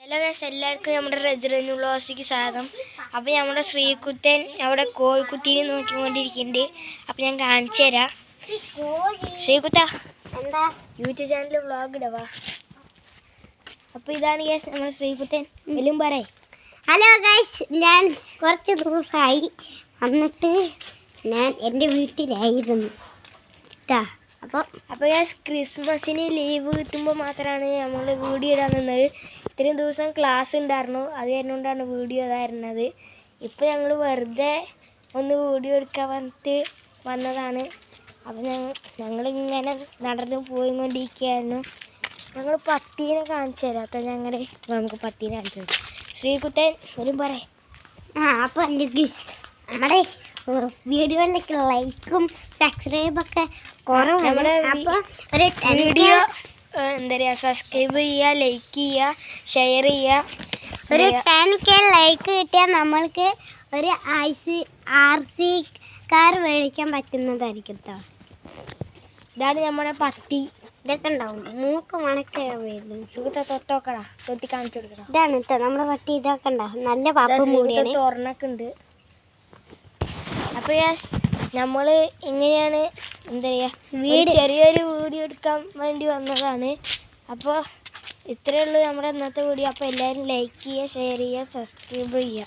Hello guys, എല്ലാവർക്കും നമ്മുടെ റെജറന്യൂ വ്ളോഗ്സിലേക്ക് സ്വാഗതം. അപ്പോൾ നമ്മുടെ ശ്രീകുട്ടൻ അവിടെ കോഴിക്കുട്ടീനെ നോക്കിക്കൊണ്ടിരിക്കുന്നുണ്ട്. അപ്പോൾ ഞാൻ കാണിച്ചു തരാം. ശ്രീകുട്ട എന്താ യൂട്യൂബ് ചാനലിൽ വ്ളോഗ് ഇടവാ. അപ്പോൾ ഇതാണ് ഗൈസ് നമ്മുടെ ശ്രീകുട്ടൻ. എല്ലാം പറയേ. ഹലോ ഗൈസ്, ഞാൻ കുറച്ച് ദിവസമായി വന്നിട്ട് ഞാൻ എൻ്റെ വീട്ടിലായിരുന്നു. അപ്പോൾ ഗൈസ്, ക്രിസ്മസിന് ലീവ് കിട്ടുമ്പോൾ മാത്രമാണ് നമ്മൾ വീഡിയോ ഇടാൻ നിന്നത്. ഇത്രയും ദിവസം ക്ലാസ് ഉണ്ടായിരുന്നു, അത് കഴിഞ്ഞുകൊണ്ടാണ് വീഡിയോ ഇതായിരുന്നത്. ഇപ്പോൾ ഞങ്ങൾ വെറുതെ ഒന്ന് വീഡിയോ എടുക്കാൻ വന്നതാണ്. അപ്പോൾ ഞങ്ങളിങ്ങനെ നടന്ന് പോയിക്കൊണ്ടിരിക്കുകയായിരുന്നു. ഞങ്ങൾ പട്ടീനെ കാണിച്ചു തരാം. അപ്പോൾ നമുക്ക് പട്ടീനെ കാണിച്ചു തരാം. ശ്രീകുട്ടൻ വരും പറയേ. അപ്പോൾ നമ്മുടെ വീഡിയോയിലേക്ക് ലൈക്കും സബ്സ്ക്രൈബൊക്കെ കുറവാണ്. നമ്മുടെ ഒരു വീഡിയോ എന്താ പറയുക, സബ്സ്ക്രൈബ് ചെയ്യുക, ലൈക്ക് ചെയ്യുക, ഷെയർ ചെയ്യുക. ഒരു 10K ലൈക്ക് കിട്ടിയാൽ നമ്മൾക്ക് ഒരു RC കാർ മേടിക്കാൻ പറ്റുന്നതായിരിക്കും കേട്ടോ. ഇതാണ് നമ്മുടെ പട്ടി. ഇതൊക്കെ ഉണ്ടാവും, മൂക്ക് മണക്കെ വരുന്നു. സുഖത്തെ തൊട്ടോക്കടാ, തൊട്ടി കാണിച്ചു കൊടുക്കണം. ഇതാണ് കേട്ടോ നമ്മുടെ പട്ടി. ഇതൊക്കെ ഉണ്ടാവും, നല്ല പാപ്പും കൂടിയാണ്. തുറന്നൊക്കെ ഉണ്ട്. അപ്പോൾ നമ്മൾ എങ്ങനെയാണ് എന്താ പറയുക, ചെറിയൊരു വീഡിയോ എടുക്കാൻ വേണ്ടി വന്നതാണ്. അപ്പോൾ ഇത്രയേ ഉള്ളൂ നമ്മുടെ ഇന്നത്തെ വീഡിയോ. അപ്പോൾ എല്ലാവരും ലൈക്ക് ചെയ്യുക, ഷെയർ ചെയ്യുക, സബ്സ്ക്രൈബ് ചെയ്യുക.